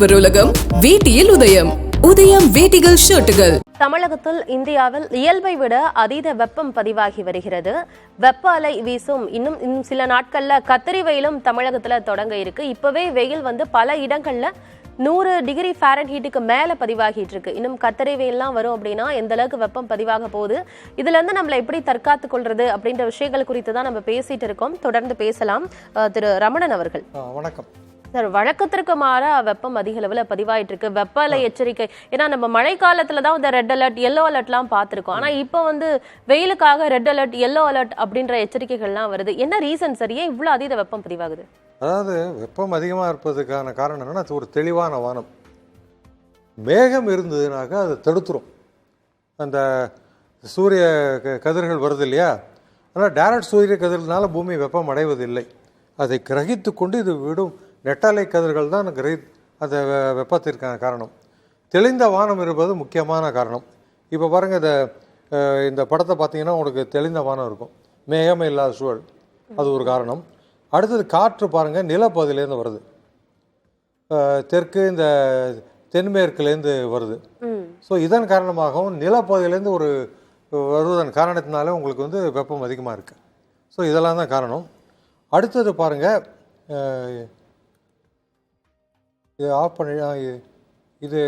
சிறுவர் உலகம் வேட்டியில் உதயம். உதயம் வேட்டிகள் ஷர்ட்டுகள். தமிழகத்தில் இந்தியாவில் இயல்பை விட அதீத வெப்பம் பதிவாகி வருகிறது. வெப்ப அலை வீசும் இன்னும் சில நாட்கள்ல கத்திரி வெயிலும் தமிழகத்துல தொடங்க இருக்கு. இப்பவே வெயில் பல இடங்கள்ல 100 டிகிரி ஃபாரன்ஹீட்டுக்கு மேல பதிவாகிட்டு இருக்கு. இன்னும் கத்திரி வெயில்லாம் வரும் அப்படின்னா எந்த அளவுக்கு வெப்பம் பதிவாக போகுது, இதுல இருந்து நம்மளை எப்படி தற்காத்து கொள்றது அப்படின்ற விஷயங்கள் குறித்து தான் நம்ம பேசிட்டு இருக்கோம். தொடர்ந்து பேசலாம். திரு ரமணன் அவர்கள் வணக்கம் சார். வழக்கத்திற்கு மாறா வெப்பம் அதிக அளவில் பதிவாயிட்டு இருக்கு. வெப்ப அலை எச்சரிக்கை, ஏன்னா நம்ம மழை காலத்துல தான் இந்த ரெட் அலர்ட் எல்லோ அலர்ட்லாம் பார்த்துருக்கோம். ஆனா இப்போ வெயிலுக்காக ரெட் அலர்ட் எல்லோ அலர்ட் அப்படின்ற எச்சரிக்கைகள்லாம் வருது. என்ன ரீசன் சார், ஏன் இவ்வளவு அதீத வெப்பம் பதிவாகுது? அதாவது வெப்பம் அதிகமாக இருப்பதுக்கான காரணம் என்னன்னா, அது ஒரு தெளிவான வானம். மேகம் இருந்ததுனாக்கா அதை தடுத்துரும். அந்த சூரிய கதிர்கள் வருது இல்லையா, ஆனால் டைரக்ட் சூரிய கதிர்னால பூமி வெப்பம் அடைவதில்லை. அதை கிரகித்து கொண்டு இது விடும் நெட்டலை கதிர்கள் தான் அந்த வெப்பத்திற்கான காரணம். தெளிந்த வானம் இருப்பது முக்கியமான காரணம். இப்போ பாருங்கள், இந்த படத்தை பார்த்தீங்கன்னா உங்களுக்கு தெளிந்த வானம் இருக்கும், மேகமே இல்லாத சூழல், அது ஒரு காரணம். அடுத்தது காற்று பாருங்கள், நிலப்பகுதியிலேருந்து வருது, தெற்கு இந்த தென்மேற்குலேருந்து வருது. ஸோ இதன் காரணமாகவும் நிலப்பகுதியிலேருந்து வருவதன் காரணத்தினாலே உங்களுக்கு வெப்பம் அதிகமாக இருக்குது. ஸோ இதெல்லாம் தான் காரணம். அடுத்தது பாருங்கள், இது ஆஃப் பண்ணி இது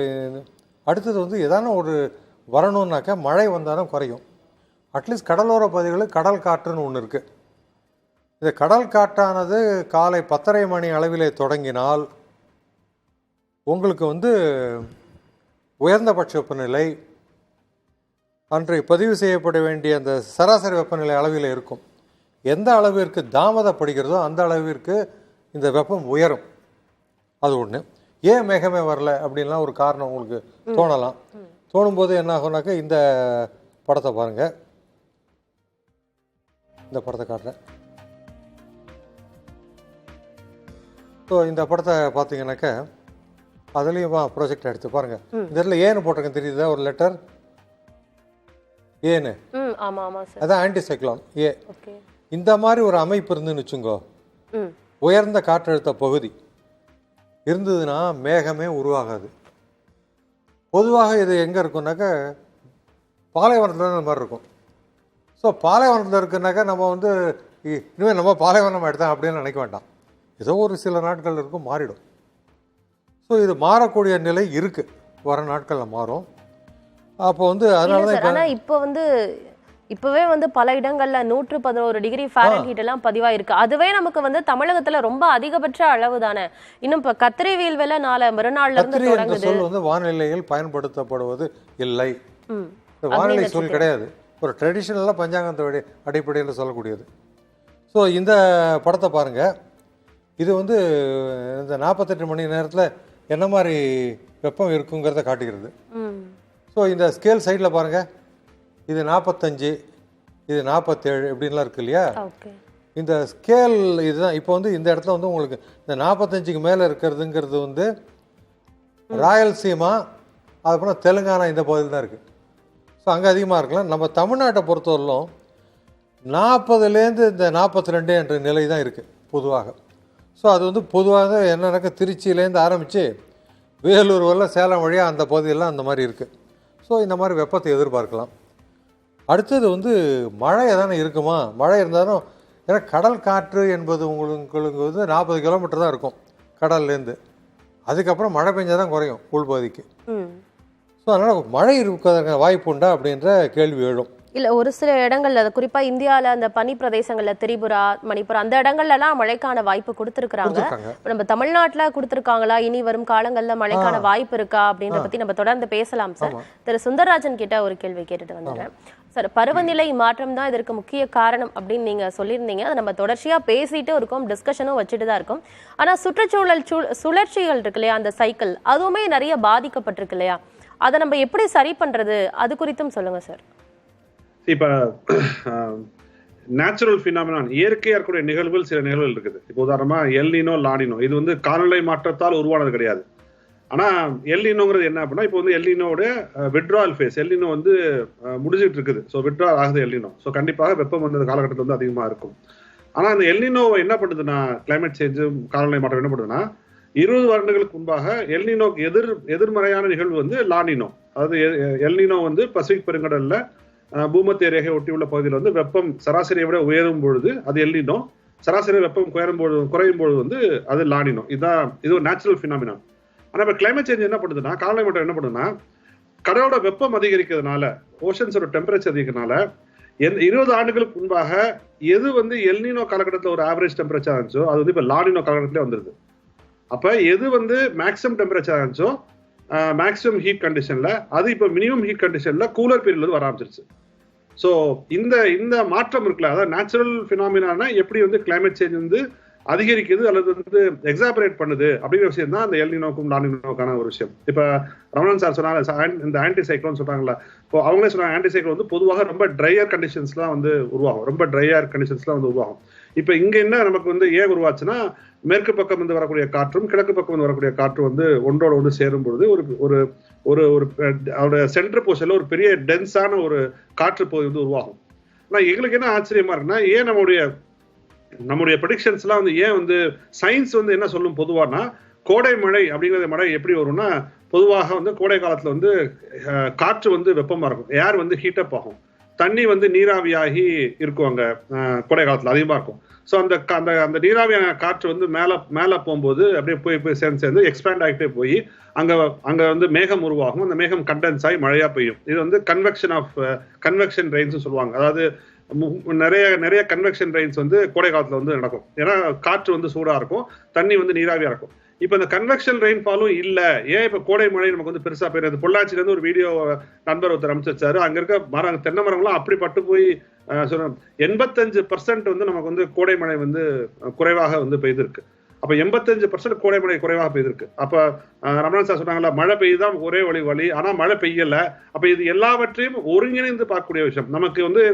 அடுத்தது எதான ஒரு வரணுன்னாக்கா மழை வந்தாலும் குறையும். அட்லீஸ்ட் கடலோர பகுதிகளில் கடல் காற்றுன்னு ஒன்று இருக்குது. இந்த கடல் காற்றானது காலை 10:30 மணி அளவிலே தொடங்கினால் உங்களுக்கு உயர்ந்தபட்ச வெப்பநிலை அன்றை பதிவு செய்யப்பட வேண்டிய அந்த சராசரி வெப்பநிலை அளவில் இருக்கும். எந்த அளவிற்கு தாமதப்படுகிறதோ அந்த அளவிற்கு இந்த வெப்பம் உயரும். அது ஒன்று. ஏன் மேகமே வரல அப்படின்லாம் ஒரு காரணம் உங்களுக்கு தோணலாம். தோணும்போது என்ன ஆகும்னாக்கா, இந்த படத்தை பாருங்கள், இந்த படத்தை காட்டுறேன். ஸோ இந்த படத்தை பார்த்தீங்கன்னாக்கா அதுலேயும் ப்ராஜெக்ட் எடுத்து பாருங்கள். இந்த இடத்துல ஏன்னு போட்டிருக்கேன் தெரியுதா, ஒரு லெட்டர் ஏன்னு, அதான் ஆன்டி சைக்ளோன் ஏ. இந்த மாதிரி ஒரு அமைப்பு இருந்துன்னு வச்சுங்கோ, உயர்ந்த காற்றழுத்த பகுதி இருந்ததுன்னா மேகமே உருவாகாது. பொதுவாக இது எங்கே இருக்குன்னாக்கா பாலைவனத்தில் இந்த மாதிரி இருக்கும். ஸோ பாலைவனத்தில் இருக்குன்னாக்கா நம்ம இனிமேல் நம்ம பாலைவனம் எடுத்தோம் அப்படின்னு நினைக்க வேண்டாம். ஏதோ ஒரு சில நாட்கள் இருக்கும், மாறிடும். ஸோ இது மாறக்கூடிய நிலை இருக்குது, வர நாட்களில் மாறும். அப்போ அதனால தான் இப்பவே பல இடங்கள்ல 111 டிகிரி ஃபாரன்ஹீட் எல்லாம் பதிவாயிருக்கு. அதுவே நமக்கு தமிழகத்துல ரொம்ப அதிகபட்ச அளவு தானே. இன்னும் இப்ப கத்திரி வெயில் வேலை மறுநாள்ல இருந்து தொடங்குது. வானிலையில் பயன்படுத்தப்படுவது இல்லை, வானிலை சொல் கிடையாது, ஒரு ட்ரெடிஷனலா பஞ்சாங்கத்தை அடிப்படையில் சொல்லக்கூடியது. ஸோ இந்த படத்தை பாருங்க, இது இந்த 48 மணி நேரத்தில் என்ன மாதிரி வெப்பம் இருக்குங்கிறத காட்டுகிறது. ஸோ இந்த ஸ்கேல் சைடில் பாருங்கள், இது 45, இது 47 இப்படின்லாம் இருக்கு இல்லையா. இந்த ஸ்கேல் இதுதான். இப்போ இந்த இடத்துல உங்களுக்கு இந்த 45க்கு மேலே இருக்கிறதுங்கிறது ராயல்சீமா, அதுக்கப்புறம் தெலுங்கானா இந்த பகுதியில் தான் இருக்குது. ஸோ அங்கே அதிகமாக இருக்கலாம். நம்ம தமிழ்நாட்டை பொறுத்தவரையிலும் 40லேருந்து இந்த 42 என்ற நிலை தான் இருக்குது பொதுவாக. ஸோ அது பொதுவாக என்னன்னாக்கா திருச்சியிலேருந்து ஆரம்பித்து வேலூர் வரல, சேலம் வழியாக அந்த பகுதியெல்லாம் அந்த மாதிரி இருக்குது. ஸோ இந்த மாதிரி வெப்பத்தை எதிர்பார்க்கலாம். அடுத்தது மழை எதானே இருக்குமா, மழை இருந்தாலும், ஏன்னா கடல் காற்று என்பது உங்களுக்கு 40 கிலோமீட்டர் தான் இருக்கும் கடல்லேருந்து. அதுக்கப்புறம் மழை பெஞ்சால் தான் குறையும் உள்பகுதிக்கு. ஸோ அதனால் மழை இருக்கிறதுக்கான வாய்ப்பு உண்டா அப்படின்ற கேள்வி எழும். இல்ல, ஒரு சில இடங்கள்ல, குறிப்பா இந்தியால அந்த பனி பிரதேசங்கள்ல திரிபுரா, மணிப்பூர் அந்த இடங்கள்ல எல்லாம் மழைக்கான வாய்ப்பு கொடுத்திருக்காங்க. நம்ம தமிழ்நாட்டுல கொடுத்திருக்காங்களா, இனி வரும் காலங்கள்ல மழைக்கான வாய்ப்பு இருக்கா அப்படின்ற பத்தி நம்ம தொடர்ந்து பேசலாம் சார். திரு சுந்தரராஜன் கிட்ட ஒரு கேள்வி கேட்டுட்டு வந்துடுறேன் சார். பருவநிலை மாற்றம் தான் இதற்கு முக்கிய காரணம் அப்படின்னு நீங்க சொல்லியிருந்தீங்க. அதை நம்ம தொடர்ச்சியா பேசிட்டு இருக்கோம், டிஸ்கஷனும் வச்சுட்டு தான் இருக்கோம். ஆனா சுற்றுச்சூழல் சுழற்சிகள் இருக்கு இல்லையா, அந்த சைக்கிள் அதுவுமே நிறைய பாதிக்கப்பட்டிருக்கு இல்லையா, அதை நம்ம எப்படி சரி பண்றது, அது குறித்தும் சொல்லுங்க சார். இப்போ நேச்சுரல் ஃபினாமினான், இயற்கையாக இருக்கக்கூடிய நிகழ்வுகள், சில நிகழ்வுகள் இருக்குது. இப்போ உதாரணமாக எல்னினோ, லானினோ, இது காலநிலை மாற்றத்தால் உருவானது கிடையாது. ஆனால் எல்னினோங்கிறது என்ன அப்படின்னா, இப்போ எல்னினோட விட்ரால் ஃபேஸ், எல்னினோ முடிஞ்சிட்டு இருக்குது. ஸோ விட்ரால் ஆகுது எல்னினோ. ஸோ கண்டிப்பாக வெப்பம் அந்த காலகட்டத்தில் அதிகமாக இருக்கும். ஆனால் அந்த எல்னினோ என்ன பண்ணுதுன்னா, கிளைமேட் சேஞ்சு, காலநிலை மாற்றம் என்ன பண்ணுதுன்னா, 20 வருடங்களுக்கு முன்பாக எல்னினோக்கு எதிர்மறையான நிகழ்வு வந்து லானினோ. அதாவது எல்னினோ வந்து பசிபிக் பெருங்கடல்ல பூமத்திய ரேகை ஒட்டியுள்ள பகுதியில் வந்து வெப்பம் சராசரியை விட உயரும் பொழுது அது எல்னினோ, சராசரி வெப்பம் குறையும் பொழுது வந்து அது லானினோ. இது ஒரு நேச்சுரல் பினாமினா. ஆனா இப்ப கிளைமேட் சேஞ்ச் என்ன பண்ணுதுன்னா, காலநிலை மாற்றம் என்ன பண்ணுதுன்னா, கடலோட வெப்பம் அதிகரிக்கிறதுனால, ஓஷன்ஸோட டெம்பரேச்சர் அதிகரிக்கிறதுனால 20 ஆண்டுகளுக்கு முன்பாக எது வந்து எல்னினோ காலகட்டத்தில் ஒரு ஆவரேஜ் டெம்பரேச்சர் இருந்துச்சோ அது வந்து இப்ப லானினோ காலகட்டத்திலே வந்துருது. அப்ப எது வந்து மேக்ஸிமம் டெம்பரேச்சர் இருந்துச்சோ மேக்ஸிமம் ஹீட் கண்டிஷன்ல அது இப்ப மினிமம் ஹீட் கண்டிஷன்ல கூலர் பீரியட்ல வர ஆரம்பிச்சிருச்சு. ஸோ இந்த மாற்றம் இருக்குல்ல, அதாவது நேச்சுரல் பினாமினா எப்படி வந்து கிளைமேட் சேஞ்ச் வந்து அதிகரிக்குது அல்லது வந்து எக்ஸாபரேட் பண்ணுது அப்படிங்கிற விஷயம் தான் அந்த எல்னினோக்கும் லானினோக்கான ஒரு விஷயம். இப்ப ரமணன் சார் சொன்னாங்க இந்த ஆன்டி சைக்ளோன் சொல்றாங்களா, இப்போ அவங்களே சொன்னாங்க ஆன்டி சைக்ளோன் வந்து பொதுவாக ரொம்ப ட்ரையர் கண்டிஷன்ஸ்லாம் வந்து உருவாகும், ரொம்ப ட்ரையர் கண்டிஷன்ஸ்லாம் வந்து உருவாகும். இப்ப இங்க என்ன நமக்கு வந்து ஏன் உருவாச்சுன்னா, மேற்கு பக்கம் வந்து வரக்கூடிய காற்றும் கிழக்கு பக்கம் வந்து வரக்கூடிய காற்று வந்து ஒன்றோட வந்து சேரும் பொழுது ஒரு ஒரு ஒரு அவரோட சென்டர் போர்ஷன்ல ஒரு பெரிய டென்ஸான ஒரு காற்று பகுதி வந்து உருவாகும். ஆனா எங்களுக்கு என்ன ஆச்சரியமா இருக்குன்னா, ஏன் நம்முடைய ப்ரெடிக்ஷன்ஸ் எல்லாம் வந்து ஏன் வந்து சயின்ஸ் வந்து என்ன சொல்லும் பொதுவானா, கோடை மழை அப்படிங்கிற மழை எப்படி வரும்னா, பொதுவாக வந்து கோடை காலத்துல வந்து காற்று வந்து வெப்பமா இருக்கும், ஏர் வந்து ஹீட்டப் ஆகும், தண்ணி வந்து நீராவியாகி இருக்கும் அங்க கோடை காலத்துல அதிகமா இருக்கும். ஸோ அந்த நீராவியான காற்று வந்து மேல போகும்போது அப்படியே போய் சேர்ந்து எக்ஸ்பேண்ட் ஆகிட்டே போய் அங்க வந்து மேகம் உருவாகும். அந்த மேகம் கண்டென்ஸ் ஆகி மழையா பெய்யும். இது வந்து கன்வெக்ஷன் ரெயின்ஸ் சொல்லுவாங்க. அதாவது நிறைய கன்வெக்ஷன் ரெயின்ஸ் வந்து கோடை காலத்துல வந்து நடக்கும். ஏன்னா காற்று வந்து சூடா இருக்கும், தண்ணி வந்து நீராவியா இருக்கும். இப்ப இந்த கன்வெக்ஷன் ரெயின்ஃபாலும் இல்ல. ஏன் இப்ப கோடை மழை நமக்கு வந்து பெருசா பெய்யுது? பொள்ளாச்சில இருந்து ஒரு வீடியோ நண்பர் ஒருத்தர் அமைச்சாரு. அங்க இருக்க தென்னை மரங்கள்லாம் அப்படி பட்டு போய் 85% வந்து நமக்கு வந்து கோடை மழை வந்து குறைவாக வந்து பெய்திருக்கு. அப்ப 85% கோடை மழை குறைவாக பெய்திருக்கு. அப்ப ரமணன் சார் சொன்னாங்கல்ல, மழை பெய்யுதான் ஒரே வழி, ஆனா மழை பெய்யல. அப்ப இது எல்லாவற்றையும் ஒருங்கிணைந்து பார்க்கக்கூடிய விஷயம். நமக்கு வந்து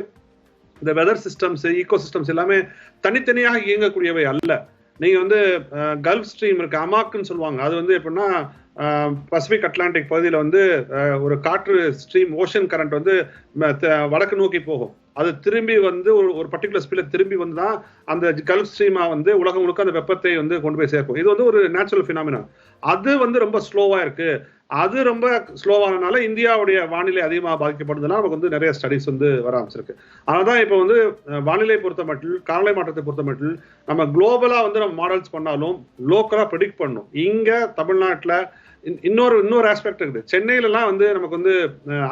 இந்த வெதர் சிஸ்டம்ஸ், ஈகோ சிஸ்டம்ஸ் எல்லாமே தனித்தனியாக இயங்கக்கூடியவை அல்ல. நீங்க வந்து கல்ஃப் ஸ்ட்ரீம் இருக்கு, அமாக்குன்னு சொல்லுவாங்க. அது வந்து எப்படின்னா பசிபிக் அட்லாண்டிக் பகுதியில் வந்து ஒரு காற்று ஸ்ட்ரீம், ஓஷன் கரண்ட் வந்து வடக்கு நோக்கி போகும். அது திரும்பி வந்து ஒரு பர்டிகுலர் ஸ்பீட்ல திரும்பி வந்து தான் அந்த கல்ஃப் ஸ்ட்ரீமா வந்து உலகம் முழுக்க அந்த வெப்பத்தை வந்து கொண்டு போய் சேர்க்கும். இது வந்து ஒரு நேச்சுரல் பினாமினா. அது வந்து ரொம்ப ஸ்லோவா இருக்கு. அது ரொம்ப ஸ்லோவானனால இந்தியாவுடைய வானிலை அதிகமாக பாதிக்கப்படுதுன்னா நமக்கு வந்து நிறைய ஸ்டடிஸ் வந்து வர ஆரம்பிச்சிருக்கு. அதனால்தான் இப்போ வந்து வானிலை பொறுத்த மட்டும், காலநிலை மாற்றத்தை பொறுத்த மட்டும் நம்ம குளோபலா வந்து நம்ம மாடல்ஸ் பண்ணாலும் லோக்கலா ப்ரெடிக்ட் பண்ணணும். இங்க தமிழ்நாட்டில் இன்னொரு ஆஸ்பெக்ட் இருக்குது. சென்னையிலலாம் வந்து நமக்கு வந்து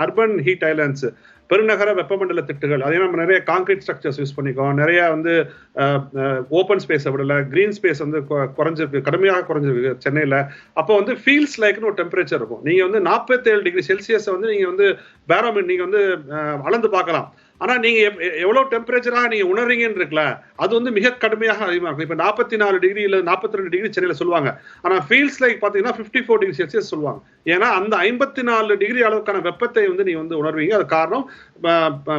அர்பன் ஹீட் ஐலாண்ட்ஸ், பெருநகர வெப்பமண்டல திட்டுகள், அதே நம்ம நிறைய கான்கிரீட் ஸ்ட்ரக்சர்ஸ் யூஸ் பண்ணிக்கோம், நிறைய வந்து ஓப்பன் ஸ்பேஸை விடல, கிரீன் ஸ்பேஸ் வந்து குறைஞ்சிருக்கு, கடுமையாக குறைஞ்சிருக்கு சென்னையில. அப்போ வந்து ஃபீல்ஸ் லைக்னு ஒரு டெம்பரேச்சர் இருக்கும். நீங்க வந்து 47 டிகிரி செல்சியஸ் வந்து நீங்க வந்து பேரோமீட்டர் நீங்க வந்து அளந்து பார்க்கலாம். ஆனா நீங்க எவ்வளவு டெம்பரேச்சரா நீங்க உணர்றீங்கன்னு இருக்குல்ல, அது வந்து மிக கடுமையாக அதிகமா இருக்கும். இப்ப 44 டிகிரி இல்ல 42 டிகிரி சென்னையில சொல்லுவாங்க. ஆனா ஃபீல்ஸ் லைக் பாத்தீங்கன்னா 54 டிகிரி செல்சியஸ் சொல்லுவாங்க. ஏன்னா அந்த 54 டிகிரி அளவுக்கான வெப்பத்தை வந்து நீங்க வந்து உணர்வீங்க. அது காரணம்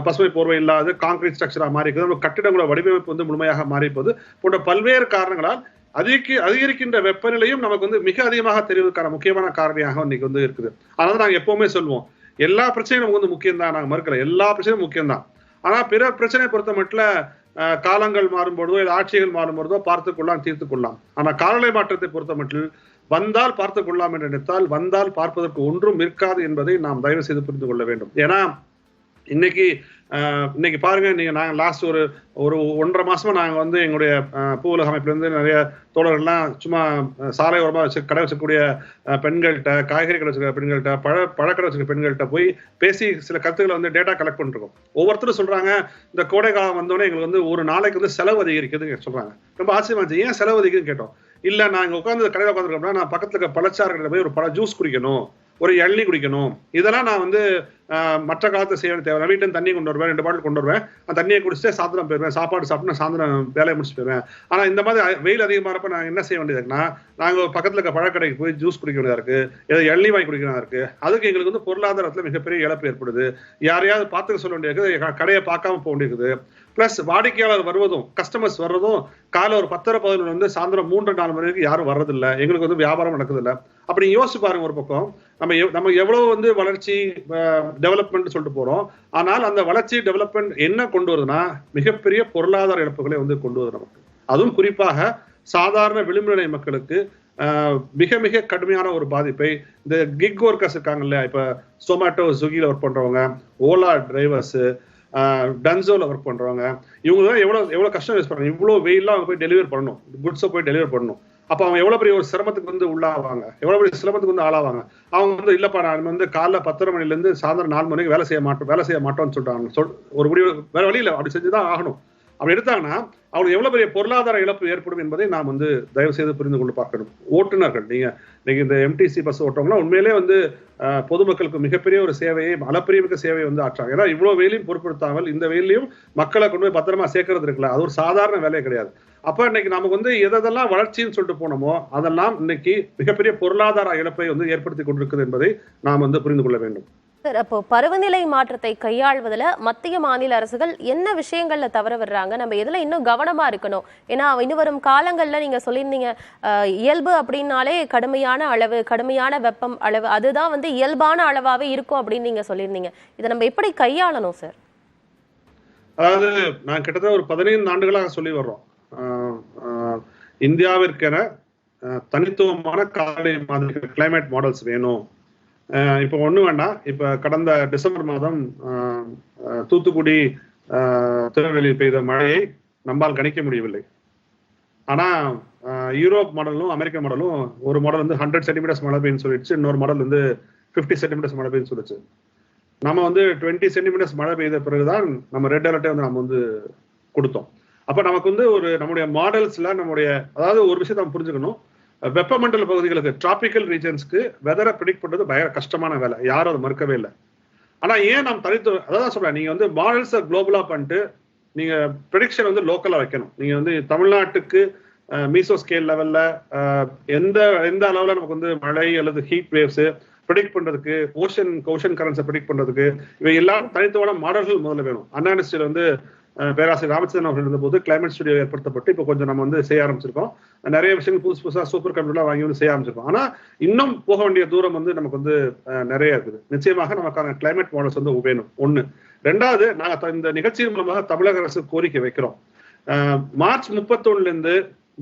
பசுமை போர்வை இல்லாத கான்கிரீட் ஸ்ட்ரக்சரா மாறி இருக்குது, கட்டிடங்களோட வடிவமைப்பு வந்து முழுமையாக மாறி போகுது போன்ற பல்வேறு காரணங்களால் அதிகரிக்கின்ற வெப்பநிலையும் நமக்கு வந்து மிக அதிகமாக தெரிவதற்கான முக்கியமான காரணியாக இன்னைக்கு வந்து இருக்குது. அதனால நாங்க எப்பவுமே சொல்லுவோம், எல்லா பிரச்சனையும் நமக்கு வந்து முக்கியம் தான், நாங்க மறுக்கல, எல்லா பிரச்சனையும் முக்கியம் தான். ஆனா பிற பிரச்சனையை பொறுத்த மட்டும் காலங்கள் மாறும்போதோ இல்லை ஆட்சிகள் மாறும்போதோ பார்த்துக் கொள்ளலாம், தீர்த்து கொள்ளலாம். ஆனா காலநிலை மாற்றத்தை பொறுத்த மட்டும் வந்தால் பார்த்துக் கொள்ளலாம் என்று நினைத்தால் வந்தால் பார்ப்பதற்கு ஒன்றும் இருக்காது என்பதை நாம் தயவு செய்து புரிந்து கொள்ள வேண்டும். ஏன்னா இன்னைக்கு பாருங்க, நீங்க நாங்க லாஸ்ட் ஒரு 1.5 மாசமா நாங்க வந்து எங்களுடைய பூவுலக அமைப்புல இருந்து நிறைய தோழர்கள்லாம் சும்மா சாலை ஓரமா கடை வச்சக்கூடிய பெண்கள்கிட்ட, காய்கறி கடை வச்சுக்கிற பெண்கள்கிட்ட, பழக்கடை வச்சுக்கிற பெண்கள்கிட்ட போய் பேசி சில கருத்துக்களை வந்து டேட்டா கலெக்ட் பண்ணிருக்கோம். ஒவ்வொருத்தரும் சொல்றாங்க, இந்த கோடை காலம் வந்தோடனே எங்களுக்கு வந்து ஒரு நாளைக்கு வந்து செலவு அதிகரிக்குதுன்னு சொல்றாங்க. ரொம்ப ஆச்சரியமா இருந்துச்சு. ஏன் செலவு அதிகரிக்குதுன்னு கேட்டோம். இல்ல நாங்க உட்காந்து கடையில் உட்காந்துருக்கோம்னா நான் பக்கத்துல இருக்க பழச்சாறு கடையில் போய் ஒரு ஜூஸ் குடிக்கணும், ஒரு இளநீ குடிக்கணும், இதெல்லாம் நான் வந்து மற்ற காலத்தை செய்ய தேவை. வீட்டுல தண்ணி கொண்டு வருவேன், 2 பாட்டில் கொண்டு வருவேன், அந்த தண்ணியை குடிச்சுட்டு சாயந்தரம் போயிருவேன், சாப்பாடு சாப்பிட்டு சாயந்தரம் வேலையை முடிச்சு போயிருவேன். ஆனா இந்த மாதிரி வெயில் அதிகமாகிறப்ப நான் என்ன செய்ய வேண்டியதுன்னா, நாங்க பக்கத்துல இருக்க பழக்கடைக்கு போய் ஜூஸ் குடிக்க வேண்டியதா இருக்கு, ஏதாவது இளநீ வாங்கி குடிக்கிறதா இருக்கு. அதுக்கு எங்களுக்கு வந்து பொருளாதாரத்துல மிகப்பெரிய இழப்பு ஏற்படுது. யாரையாவது பார்த்துக்க சொல்ல வேண்டியது, கடையை பார்க்காம போக வேண்டியது. பிளஸ் வாடிக்கையாளர் வருவதும், கஸ்டமர்ஸ் வர்றதும் காலை ஒரு 10:11 வந்து சாயந்தரம் 3-4 மணி வரைக்கும் யாரும் வர்றதில்லை. எங்களுக்கு வந்து வியாபாரம் நடக்குதில்லை. அப்படி யோசிச்சு பாருங்க. ஒரு பக்கம் நம்ம எவ்வளவு வந்து வளர்ச்சி டெவலப்மெண்ட் சொல்லிட்டு போறோம், ஆனால் அந்த வளர்ச்சி டெவலப்மெண்ட் என்ன கொண்டு வருதுன்னா மிகப்பெரிய பொருளாதார இழப்புகளை வந்து கொண்டு வருது நமக்கு. அதுவும் குறிப்பாக சாதாரண விளிம்பு நிலை மக்களுக்கு மிக மிக கடுமையான ஒரு பாதிப்பை இந்த கிக் ஒர்க்கர்ஸ் இருக்காங்க இல்லையா, இப்போ சொமேட்டோ ஸ்விக்கியில் ஒர்க் பண்றவங்க, ஓலா டிரைவர்ஸ், டன்சோல ஒர்க் பண்றவங்க, இவங்க தான் எவ்வளவு கஷ்டம் யூஸ் பண்றாங்க. இவ்வளவு வெயிலாம் அவங்க போய் டெலிவரி பண்ணணும், குட்ஸை போய் டெலிவரி பண்ணணும். அப்ப அவங்க எவ்வளவு பெரிய ஒரு சிரமத்துக்கு வந்து உள்ளாவாங்க, எவ்வளவு பெரிய சிரமத்துக்கு வந்து ஆளாவாங்க. அவங்க வந்து இல்லப்பா நான் வந்து காலைல 10:30 மணில இருந்து சாயந்தரம் 4 மணிக்கு வேலை செய்ய மாட்டோம்னு சொல்றாங்க. ஒரு முடிவு வேற வழி இல்லை, அப்படி செஞ்சுதான் ஆகணும். அப்படி எடுத்தாங்கன்னா அவங்களுக்கு எவ்வளவு பெரிய பொருளாதார இழப்பு ஏற்படும் என்பதை நாம் வந்து தயவு செய்து புரிந்து கொண்டு பார்க்கணும். ஓட்டுநர்கள், நீங்க இந்த எம்டிசி பஸ் ஓட்டுறவங்கன்னா உண்மையிலே வந்து பொதுமக்களுக்கு மிகப்பெரிய ஒரு சேவையை, அளப்பரிய சேவையை வந்து ஆற்றாங்க. ஏன்னா இவ்வளவு வெயிலையும் பொருட்படுத்தாமல் இந்த வெயிலையும் மக்களை கொண்டு போய் பத்திரமா சேர்க்கறது இருக்குல்ல, அது ஒரு சாதாரண வேலையே கிடையாது. அப்ப இன்னைக்கு நமக்கு வந்து எதெல்லாம் வளர்ச்சின்னு சொல்லிட்டு போனோமோ அதெல்லாம் இன்னைக்கு மிகப்பெரிய பொருளாதார இழப்பை வந்து ஏற்படுத்தி கொண்டிருக்குது என்பதை நாம் வந்து புரிந்து கொள்ள வேண்டும். சார், அப்போ பருவநிலை மாற்றத்தை கையாள்வதில் மத்திய மாநில அரசுகள் என்ன விஷயங்கள்ல தவற வர்றாங்க? நம்ம எதுல இன்னும் கவனமா இருக்கணும்? ஏன்னா இனி வரும் காலங்கள்ல நீங்க சொல்லியிருந்தீங்க, இயல்பு அப்படின்னாலே கடுமையான அளவு, கடுமையான வெப்பம் அளவு, அதுதான் வந்து இயல்பான அளவாவே இருக்கும் அப்படின்னு நீங்க சொல்லியிருந்தீங்க. இதை நம்ம எப்படி கையாளணும் சார்? அதாவது நான் கிட்டத்தட்ட ஒரு 15 ஆண்டுகளாக சொல்லி வர்றோம், இந்தியாவிற்கென தனித்துவமான காலநிலை மாதிரி கிளைமேட் மாடல்ஸ் வேணும். இப்போ ஒன்றும் வேண்டாம், இப்போ கடந்த டிசம்பர் மாதம் தூத்துக்குடி திருநெல்வேலியில் பெய்த மழையை நம்மால் கணிக்க முடியவில்லை. ஆனால் யூரோப் மாடலும் அமெரிக்க மாடலும், ஒரு மாடல் வந்து 100 சென்டிமீட்டர்ஸ் மழை பெய்யுன்னு சொல்லிடுச்சு, இன்னொரு மாடல் வந்து 50 சென்டிமீட்டர்ஸ் மழை பெய்யுன்னு சொல்லிச்சு. நம்ம வந்து 20 சென்டிமீட்டர்ஸ் மழை பெய்த பிறகுதான் நம்ம ரெட் அலர்ட்டே வந்து நம்ம வந்து கொடுத்தோம். அப்போ நமக்கு வந்து நம்முடைய மாடல்ஸ்ல அதாவது ஒரு விஷயத்தை நம்ம புரிஞ்சுக்கணும், வெப்பமண்டல பகுதிகளுக்கு, டிராபிக்கல் ரீஜன்ஸ்க்கு வெதரை ப்ரெடிக்ட் பண்றது பயங்கர கஷ்டமான வேலை, யாரும் அதை மறுக்கவே இல்லை. ஆனா ஏன் நாம் அதான் சொல்றேன், நீங்க வந்து மாடல்ஸை குளோபலா பண்ணிட்டு நீங்க ப்ரெடிக்ஷன் வந்து லோக்கலா வைக்கணும். நீங்க வந்து தமிழ்நாட்டுக்கு மீசோ ஸ்கேல் லெவல்ல எந்த அளவுல நமக்கு வந்து மழை அல்லது ஹீட் வேவ்ஸ் ப்ரெடிக்ட் பண்றதுக்கு, ஓஷன் கரண்ட்ஸை ப்ரெடிக்ட் பண்றதுக்கு இவை எல்லாம் தனித்துவமான மாடல்கள் முதல்ல வேணும். அண்ணா யூனிவர்சிட்டியில வந்து பேராசிரியர் ராமச்சந்திரன் அவர்கள் இருந்தபோது கிளைமேட் ஸ்டுடியோ ஏற்படுத்தப்பட்டு இப்போ கொஞ்சம் நம்ம வந்து செய்ய ஆரம்பிச்சிருக்கோம். நிறைய விஷயங்கள் புதுசா சூப்பர் கம்ப்யூட்டர்லாம் வாங்கி வந்து செய்ய ஆரம்பிச்சிருக்கோம். ஆனா இன்னும் போக வேண்டிய தூரம் வந்து நமக்கு வந்து நிறைய இருக்குது. நிச்சயமாக நமக்கான கிளைமேட் மாடல்ஸ் வந்து வேணும். ஒண்ணு. ரெண்டாவது, நாங்க இந்த நிகழ்ச்சியின் மூலமாக தமிழக அரசு கோரிக்கை வைக்கிறோம், மார்ச் 31 இருந்து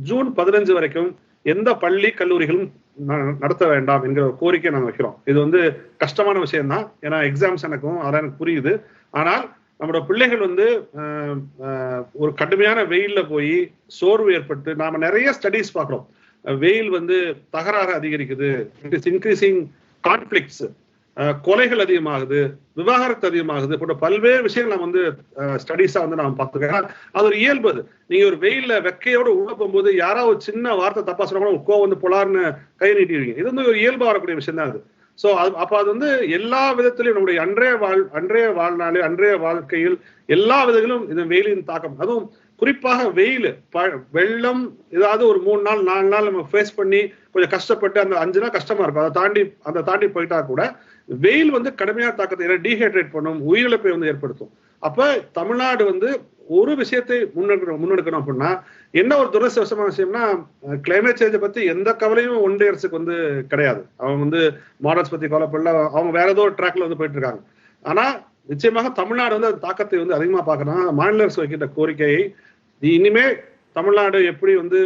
ஜூன் 15 வரைக்கும் எந்த பள்ளி கல்லூரிகளும் நடத்த வேண்டாம் என்கிற ஒரு கோரிக்கை நாங்கள் வைக்கிறோம். இது வந்து கஷ்டமான விஷயம் தான், ஏன்னா எக்ஸாம்ஸ் அதெல்லாம் எனக்கு புரியுது. ஆனால் நம்மளோட பிள்ளைகள் வந்து ஒரு கடுமையான வெயில்ல போய் சோர்வு ஏற்பட்டு, நாம நிறைய ஸ்டடிஸ் பார்க்கிறோம், வெயில் வந்து தகராறு அதிகரிக்குது, இட் இஸ் இன்க்ரீசிங் கான்ஃபிளிக்ட்ஸ், கொலைகள் அதிகமாகுது, விவாகரத்து அதிகமாகுது போன்ற பல்வேறு விஷயங்கள் நம்ம வந்து ஸ்டடிஸா வந்து நாம பார்த்துக்கோம். அது ஒரு இயல்பு. நீங்க ஒரு வெயில்ல வெக்கையோட உள்ள போகும்போது யாராவது ஒரு சின்ன வார்த்தை தப்பா சொன்னா கோவம் வந்து பொலார்னு கை நீட்டிடுவீங்க. இது வந்து ஒரு இயல்பா வரக்கூடிய விஷயம் தான் அது. சோ அப்ப அது வந்து எல்லா விதத்திலையும் நம்முடைய அன்றைய வாழ்நாளில், அன்றைய வாழ்க்கையில் எல்லா விதத்திலும் இந்த வெயிலின் தாக்கம், அதுவும் குறிப்பாக வெயில், வெள்ளம் ஏதாவது ஒரு 3 நாள் 4 நாள் நம்ம ஃபேஸ் பண்ணி கொஞ்சம் கஷ்டப்பட்டு அந்த 5 நாள் கஷ்டமா இருக்கும், அதை தாண்டி போயிட்டா கூட வெயில் வந்து கடுமையான தாக்கத்தை டீஹைட்ரேட் பண்ணும், உயிரிழப்பை வந்து ஏற்படுத்தும். அப்ப தமிழ்நாடு வந்து ஒரு விஷயத்தை முன்னெடுக்கணும் அப்படின்னா, என்ன ஒரு துரதிர்ஷ்டவசமான விஷயம்னா, கிளைமேட் சேஞ்சை பத்தி எந்த கவலையும் ஒன்றிய அரசுக்கு வந்து கிடையாது. அவங்க வந்து மாடல்ஸ் பத்தி கவலைப்படல, அவங்க வேற ஏதோ ஒரு ட்ராக்ல வந்து போயிட்டு இருக்காங்க. ஆனா நிச்சயமாக தமிழ்நாடு வந்து அந்த தாக்கத்தை வந்து அதிகமா பார்க்கணும். மாநில அரசு வைக்கின்ற கோரிக்கையை இனிமே தமிழ்நாடு எப்படி வந்து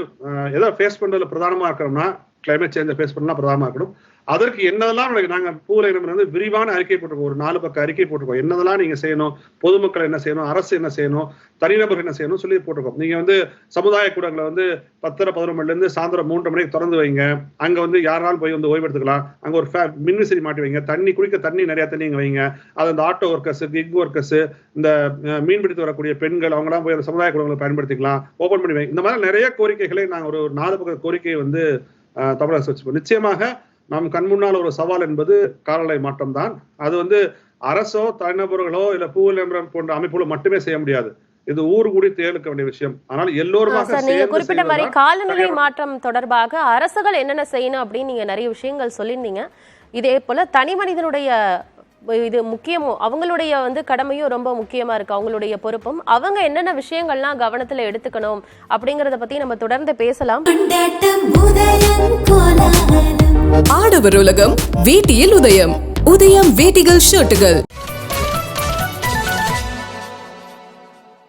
எதை ஃபேஸ் பண்றதுல பிரதானமா இருக்கணும்னா, கிளைமேட் சேஞ்சை ஃபேஸ் பண்ணலாம் பிரதானமா இருக்கணும். அதற்கு என்னதெல்லாம் நாங்க பூலையிடம் வந்து விரிவான அறிக்கை போட்டிருக்கோம், ஒரு 4 பக்க அறிக்கை போட்டிருக்கோம். என்னதெல்லாம் நீங்க செய்யணும், பொதுமக்கள் என்ன செய்யணும், அரசு என்ன செய்யணும், தனிநபர்கள் என்ன செய்யணும் சொல்லி போட்டிருக்கோம். நீங்க வந்து சமுதாய கூடங்களை வந்து 10:11 மணில இருந்து சாயந்தரம் 3 மணிக்கு திறந்து வைங்க. அங்க வந்து யாராலும் போய் வந்து ஓய்வெடுத்துக்கலாம். அங்க ஒரு மின்விசிறி மாட்டி வைங்க, குடிக்க தண்ணி நிறைய தண்ணி வைங்க. அது அந்த ஆட்டோ ஒர்க்கர்ஸ், கிக் ஒர்க்கர்ஸ், இந்த மீன்பிடித்து வரக்கூடிய பெண்கள், அவங்களாம் போய் அந்த சமுதாய கூடங்களை பயன்படுத்திக்கலாம், ஓபன் பண்ணி வைங்க. இந்த மாதிரி நிறைய கோரிக்கைகளை நாங்க ஒரு 4 பக்க கோரிக்கையை வந்து தமிழக அரசு வச்சுப்போம். நிச்சயமாக நம் கண் முன்னால் ஒரு சவால் என்பது காலநிலை மாற்றம் தான். அது வந்து அரசோ தனிநபர்களோ இல்ல பூவிலம்பரம் போன்ற அமைப்புகளோ மட்டுமே செய்ய முடியாது. இது ஊர் கூடி தேர்ந்தெடுக்க வேண்டிய விஷயம். ஆனால் எல்லோருமாக நீங்க குறிப்பிட்ட மாதிரி காலநிலை மாற்றம் தொடர்பாக அரசுகள் என்னென்ன செய்யணும் அப்படின்னு நீங்க நிறைய விஷயங்கள் சொல்லியிருந்தீங்க. இதே போல தனி மனிதனுடைய இது முக்கியமும், அவங்களுடைய வந்து கடமையும் ரொம்ப முக்கியமா இருக்கு, அவங்களுடைய பொறுப்பும். அவங்க என்னென்ன விஷயங்கள்லாம் கவனத்துல எடுத்துக்கணும் அப்படிங்கறத பத்தி நம்ம தொடர்ந்து பேசலாம். ஆடவர் உலகம் வேட்டியில் உதயம். உதயம் வேட்டிகள் ஷர்ட்டுகள்.